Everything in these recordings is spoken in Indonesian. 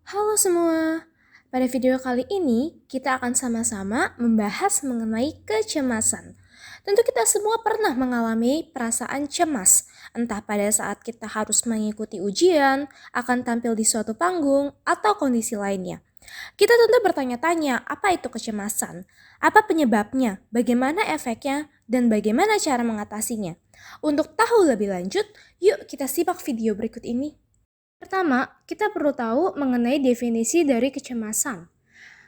Halo semua, pada video kali ini kita akan sama-sama membahas mengenai kecemasan. Tentu kita semua pernah mengalami perasaan cemas, entah pada saat kita harus mengikuti ujian, akan tampil di suatu panggung, atau kondisi lainnya. Kita tentu bertanya-tanya, apa itu kecemasan? Apa penyebabnya? Bagaimana efeknya? Dan bagaimana cara mengatasinya? Untuk tahu lebih lanjut, yuk kita simak video berikut ini. Pertama, kita perlu tahu mengenai definisi dari kecemasan.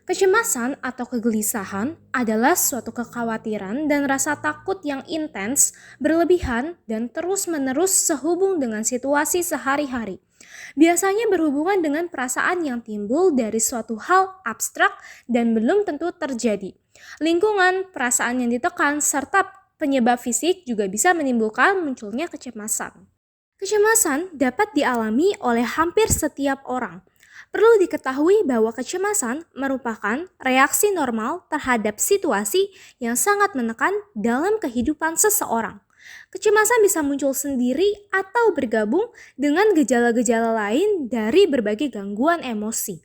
Kecemasan atau kegelisahan adalah suatu kekhawatiran dan rasa takut yang intens, berlebihan, dan terus-menerus sehubung dengan situasi sehari-hari. Biasanya berhubungan dengan perasaan yang timbul dari suatu hal abstrak dan belum tentu terjadi. Lingkungan, perasaan yang ditekan, serta penyebab fisik juga bisa menimbulkan munculnya kecemasan. Kecemasan dapat dialami oleh hampir setiap orang. Perlu diketahui bahwa kecemasan merupakan reaksi normal terhadap situasi yang sangat menekan dalam kehidupan seseorang. Kecemasan bisa muncul sendiri atau bergabung dengan gejala-gejala lain dari berbagai gangguan emosi.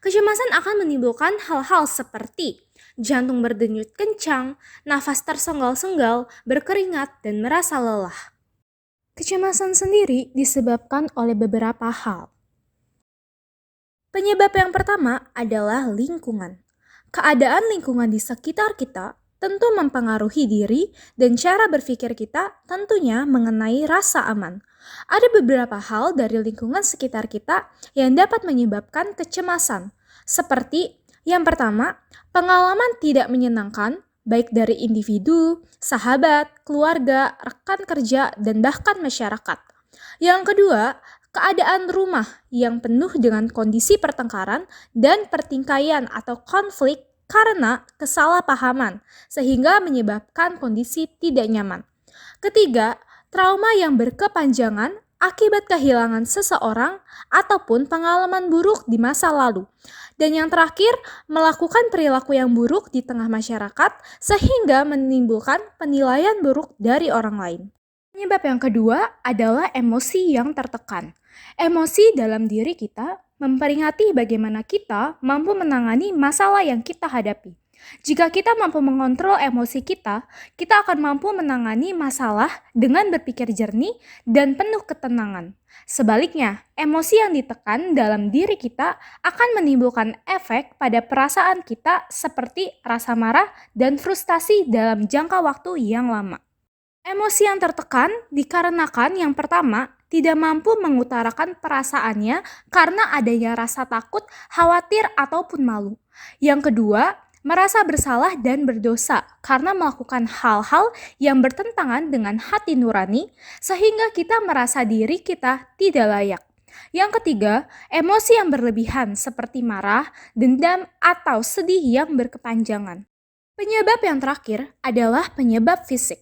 Kecemasan akan menimbulkan hal-hal seperti jantung berdenyut kencang, nafas tersenggal-senggal, berkeringat, dan merasa lelah. Kecemasan sendiri disebabkan oleh beberapa hal. Penyebab yang pertama adalah lingkungan. Keadaan lingkungan di sekitar kita tentu mempengaruhi diri dan cara berpikir kita tentunya mengenai rasa aman. Ada beberapa hal dari lingkungan sekitar kita yang dapat menyebabkan kecemasan, seperti yang pertama, pengalaman tidak menyenangkan baik dari individu, sahabat, keluarga, rekan kerja, dan bahkan masyarakat. Yang kedua, keadaan rumah yang penuh dengan kondisi pertengkaran dan pertingkaian atau konflik karena kesalahpahaman, sehingga menyebabkan kondisi tidak nyaman. Ketiga, trauma yang berkepanjangan akibat kehilangan seseorang ataupun pengalaman buruk di masa lalu. Dan yang terakhir, melakukan perilaku yang buruk di tengah masyarakat sehingga menimbulkan penilaian buruk dari orang lain. Penyebab yang kedua adalah emosi yang tertekan. Emosi dalam diri kita memperingati bagaimana kita mampu menangani masalah yang kita hadapi. Jika kita mampu mengontrol emosi kita akan mampu menangani masalah dengan berpikir jernih dan penuh ketenangan. Sebaliknya, emosi yang ditekan dalam diri kita akan menimbulkan efek pada perasaan kita seperti rasa marah dan frustasi dalam jangka waktu yang lama. Emosi yang tertekan dikarenakan yang pertama, tidak mampu mengutarakan perasaannya karena adanya rasa takut, khawatir, ataupun malu. Yang kedua, merasa bersalah dan berdosa karena melakukan hal-hal yang bertentangan dengan hati nurani sehingga kita merasa diri kita tidak layak. Yang ketiga, emosi yang berlebihan seperti marah, dendam, atau sedih yang berkepanjangan. Penyebab yang terakhir adalah penyebab fisik.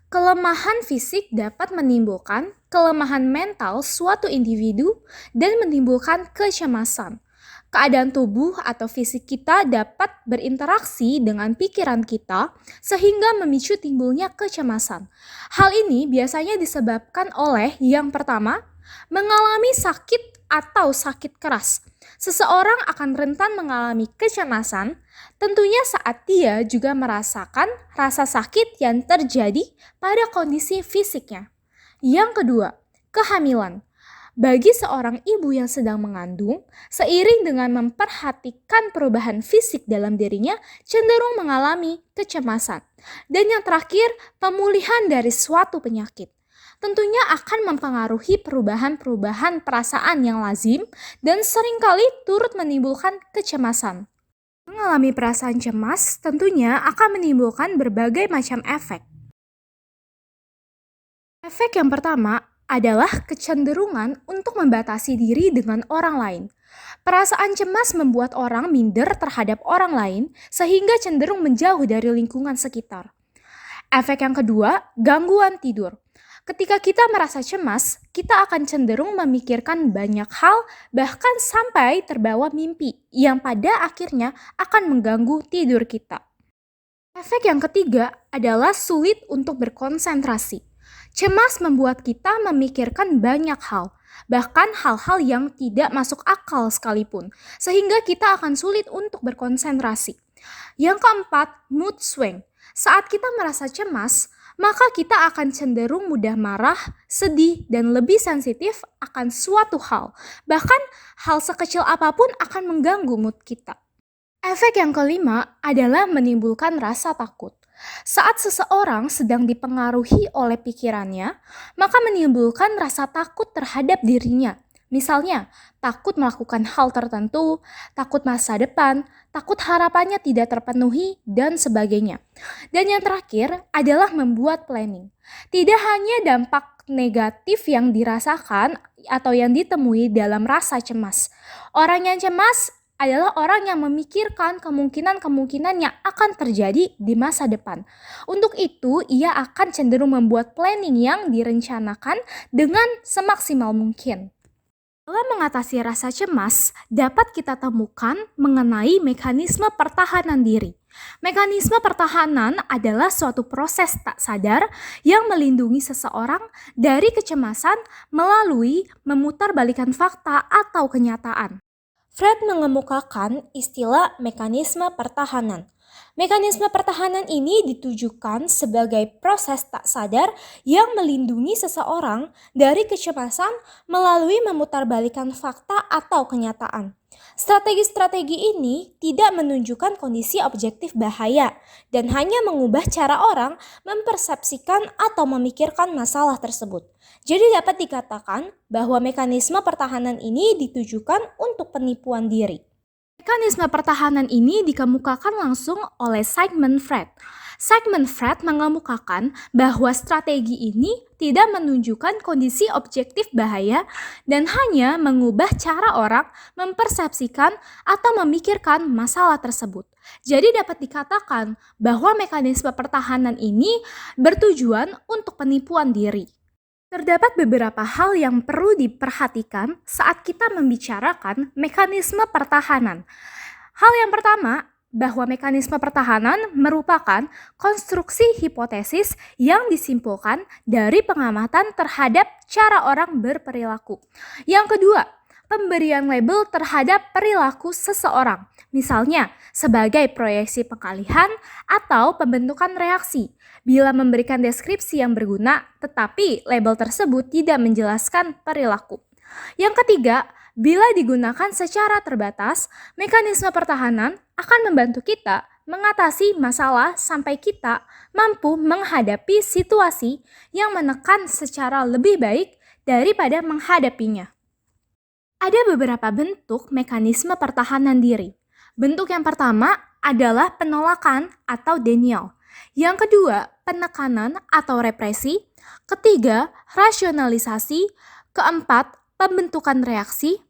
Kelemahan fisik dapat menimbulkan kelemahan mental suatu individu dan menimbulkan kecemasan. Keadaan tubuh atau fisik kita dapat berinteraksi dengan pikiran kita sehingga memicu timbulnya kecemasan. Hal ini biasanya disebabkan oleh yang pertama, mengalami sakit atau sakit keras. Seseorang akan rentan mengalami kecemasan tentunya saat dia juga merasakan rasa sakit yang terjadi pada kondisi fisiknya. Yang kedua, kehamilan. Bagi seorang ibu yang sedang mengandung, seiring dengan memperhatikan perubahan fisik dalam dirinya, cenderung mengalami kecemasan. Dan yang terakhir, pemulihan dari suatu penyakit. Tentunya akan mempengaruhi perubahan-perubahan perasaan yang lazim dan seringkali turut menimbulkan kecemasan. Mengalami perasaan cemas tentunya akan menimbulkan berbagai macam efek. Efek yang pertama adalah kecenderungan untuk membatasi diri dengan orang lain. Perasaan cemas membuat orang minder terhadap orang lain sehingga cenderung menjauh dari lingkungan sekitar. Efek yang kedua, gangguan tidur. Ketika kita merasa cemas, kita akan cenderung memikirkan banyak hal, bahkan sampai terbawa mimpi yang pada akhirnya akan mengganggu tidur kita. Efek yang ketiga adalah sulit untuk berkonsentrasi. Cemas membuat kita memikirkan banyak hal, bahkan hal-hal yang tidak masuk akal sekalipun, sehingga kita akan sulit untuk berkonsentrasi. Yang keempat, mood swing. Saat kita merasa cemas, maka kita akan cenderung mudah marah, sedih, dan lebih sensitif akan suatu hal. Bahkan hal sekecil apapun akan mengganggu mood kita. Efek yang kelima adalah menimbulkan rasa takut. Saat seseorang sedang dipengaruhi oleh pikirannya, maka menimbulkan rasa takut terhadap dirinya. Misalnya, takut melakukan hal tertentu, takut masa depan, takut harapannya tidak terpenuhi, dan sebagainya. Dan yang terakhir adalah membuat planning. Tidak hanya dampak negatif yang dirasakan atau yang ditemui dalam rasa cemas. Orang yang cemas adalah orang yang memikirkan kemungkinan-kemungkinan yang akan terjadi di masa depan. Untuk itu, ia akan cenderung membuat planning yang direncanakan dengan semaksimal mungkin. Dalam mengatasi rasa cemas, dapat kita temukan mengenai mekanisme pertahanan diri. Mekanisme pertahanan adalah suatu proses tak sadar yang melindungi seseorang dari kecemasan melalui memutarbalikkan fakta atau kenyataan. Fred mengemukakan istilah mekanisme pertahanan. Mekanisme pertahanan ini ditujukan sebagai proses tak sadar yang melindungi seseorang dari kecemasan melalui memutarbalikkan fakta atau kenyataan. Strategi-strategi ini tidak menunjukkan kondisi objektif bahaya dan hanya mengubah cara orang mempersepsikan atau memikirkan masalah tersebut. Jadi dapat dikatakan bahwa mekanisme pertahanan ini ditujukan untuk penipuan diri. Mekanisme pertahanan ini dikemukakan langsung oleh Sigmund Freud. Sigmund Freud mengemukakan bahwa strategi ini tidak menunjukkan kondisi objektif bahaya dan hanya mengubah cara orang mempersepsikan atau memikirkan masalah tersebut. Jadi dapat dikatakan bahwa mekanisme pertahanan ini bertujuan untuk penipuan diri. Terdapat beberapa hal yang perlu diperhatikan saat kita membicarakan mekanisme pertahanan. Hal yang pertama, bahwa mekanisme pertahanan merupakan konstruksi hipotesis yang disimpulkan dari pengamatan terhadap cara orang berperilaku. Yang kedua, pemberian label terhadap perilaku seseorang, misalnya sebagai proyeksi pengalihan atau pembentukan reaksi. Bila memberikan deskripsi yang berguna, tetapi label tersebut tidak menjelaskan perilaku. Yang ketiga, bila digunakan secara terbatas, mekanisme pertahanan akan membantu kita mengatasi masalah sampai kita mampu menghadapi situasi yang menekan secara lebih baik daripada menghadapinya. Ada beberapa bentuk mekanisme pertahanan diri. Bentuk yang pertama adalah penolakan atau denial. Yang kedua, penekanan atau represi. Ketiga, rasionalisasi. Keempat, pembentukan reaksi.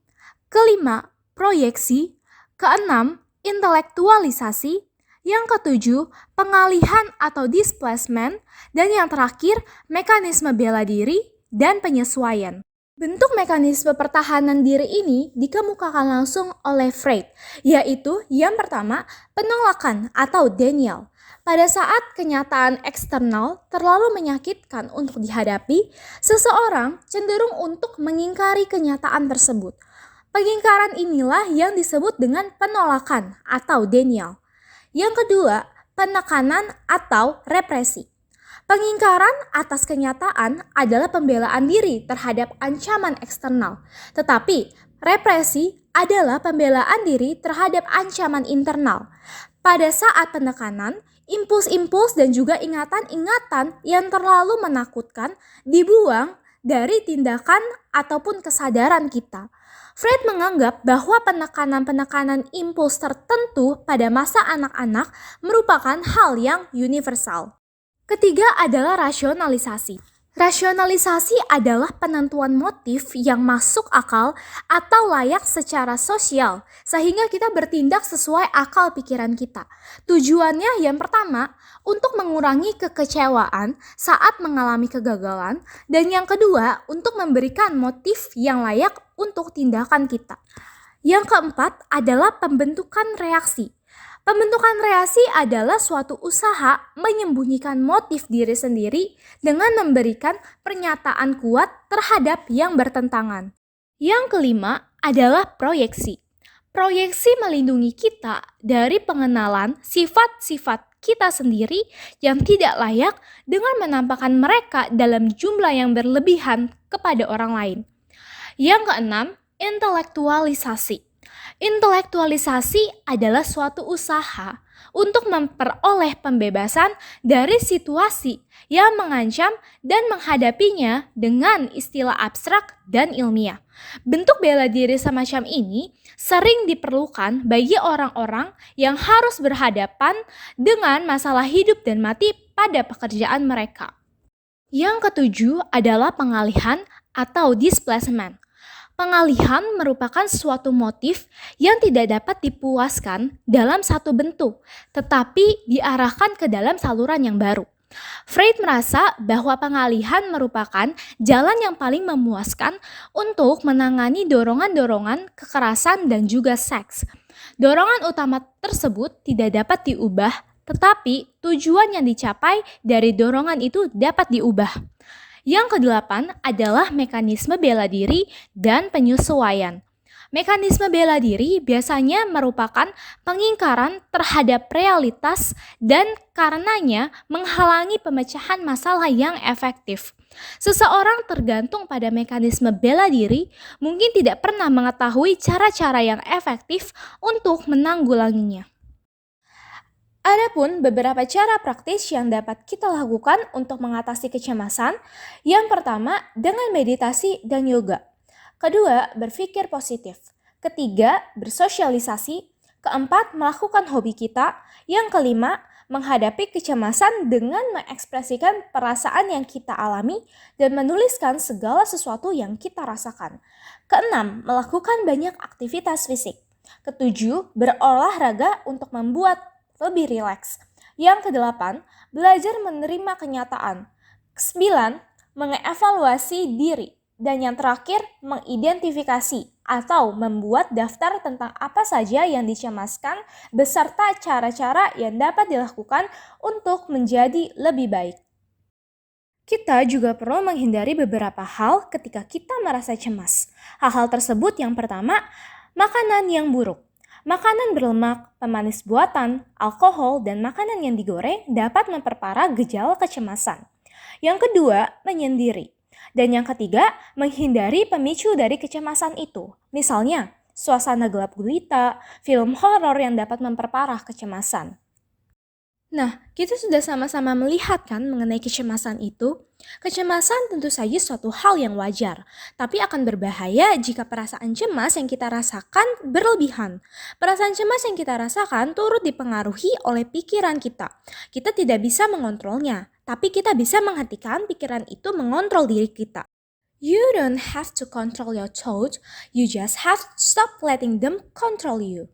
Kelima, proyeksi. Keenam, intelektualisasi. Yang ketujuh, pengalihan atau displacement. Dan yang terakhir, mekanisme bela diri dan penyesuaian. Bentuk mekanisme pertahanan diri ini dikemukakan langsung oleh Freud, yaitu yang pertama, penolakan atau denial. Pada saat kenyataan eksternal terlalu menyakitkan untuk dihadapi, seseorang cenderung untuk mengingkari kenyataan tersebut. Pengingkaran inilah yang disebut dengan penolakan atau denial. Yang kedua, penekanan atau represi. Pengingkaran atas kenyataan adalah pembelaan diri terhadap ancaman eksternal, tetapi represi adalah pembelaan diri terhadap ancaman internal. Pada saat penekanan, impuls-impuls dan juga ingatan-ingatan yang terlalu menakutkan dibuang dari tindakan ataupun kesadaran kita. Freud menganggap bahwa penekanan-penekanan impuls tertentu pada masa anak-anak merupakan hal yang universal. Ketiga adalah rasionalisasi. Rasionalisasi adalah penentuan motif yang masuk akal atau layak secara sosial, sehingga kita bertindak sesuai akal pikiran kita. Tujuannya yang pertama, untuk mengurangi kekecewaan saat mengalami kegagalan, dan yang kedua, untuk memberikan motif yang layak untuk tindakan kita. Yang keempat adalah pembentukan reaksi. Pembentukan reaksi adalah suatu usaha menyembunyikan motif diri sendiri dengan memberikan pernyataan kuat terhadap yang bertentangan. Yang kelima adalah proyeksi. Proyeksi melindungi kita dari pengenalan sifat-sifat kita sendiri yang tidak layak dengan menampakkan mereka dalam jumlah yang berlebihan kepada orang lain. Yang keenam, intelektualisasi. Intelektualisasi adalah suatu usaha untuk memperoleh pembebasan dari situasi yang mengancam dan menghadapinya dengan istilah abstrak dan ilmiah. Bentuk bela diri semacam ini sering diperlukan bagi orang-orang yang harus berhadapan dengan masalah hidup dan mati pada pekerjaan mereka. Yang ketujuh adalah pengalihan atau displacement. Pengalihan merupakan suatu motif yang tidak dapat dipuaskan dalam satu bentuk, tetapi diarahkan ke dalam saluran yang baru. Freud merasa bahwa pengalihan merupakan jalan yang paling memuaskan untuk menangani dorongan-dorongan kekerasan dan juga seks. Dorongan utama tersebut tidak dapat diubah, tetapi tujuan yang dicapai dari dorongan itu dapat diubah. Yang kedelapan adalah mekanisme bela diri dan penyesuaian. Mekanisme bela diri biasanya merupakan pengingkaran terhadap realitas dan karenanya menghalangi pemecahan masalah yang efektif. Seseorang tergantung pada mekanisme bela diri mungkin tidak pernah mengetahui cara-cara yang efektif untuk menanggulanginya. Adapun beberapa cara praktis yang dapat kita lakukan untuk mengatasi kecemasan. Yang pertama, dengan meditasi dan yoga. Kedua, berpikir positif. Ketiga, bersosialisasi. Keempat, melakukan hobi kita. Yang kelima, menghadapi kecemasan dengan mengekspresikan perasaan yang kita alami dan menuliskan segala sesuatu yang kita rasakan. Keenam, melakukan banyak aktivitas fisik. Ketujuh, berolahraga untuk membuat lebih rileks. Yang kedelapan, belajar menerima kenyataan. Kesembilan, mengevaluasi diri. Dan yang terakhir, mengidentifikasi atau membuat daftar tentang apa saja yang dicemaskan beserta cara-cara yang dapat dilakukan untuk menjadi lebih baik. Kita juga perlu menghindari beberapa hal ketika kita merasa cemas. Hal-hal tersebut yang pertama, makanan yang buruk. Makanan berlemak, pemanis buatan, alkohol, dan makanan yang digoreng dapat memperparah gejala kecemasan. Yang kedua, menyendiri. Dan yang ketiga, menghindari pemicu dari kecemasan itu. Misalnya, suasana gelap gulita, film horor yang dapat memperparah kecemasan. Nah, kita sudah sama-sama melihat kan mengenai kecemasan itu. Kecemasan tentu saja suatu hal yang wajar, tapi akan berbahaya jika perasaan cemas yang kita rasakan berlebihan. Perasaan cemas yang kita rasakan turut dipengaruhi oleh pikiran kita. Kita tidak bisa mengontrolnya, tapi kita bisa menghentikan pikiran itu mengontrol diri kita. You don't have to control your thoughts, you just have to stop letting them control you.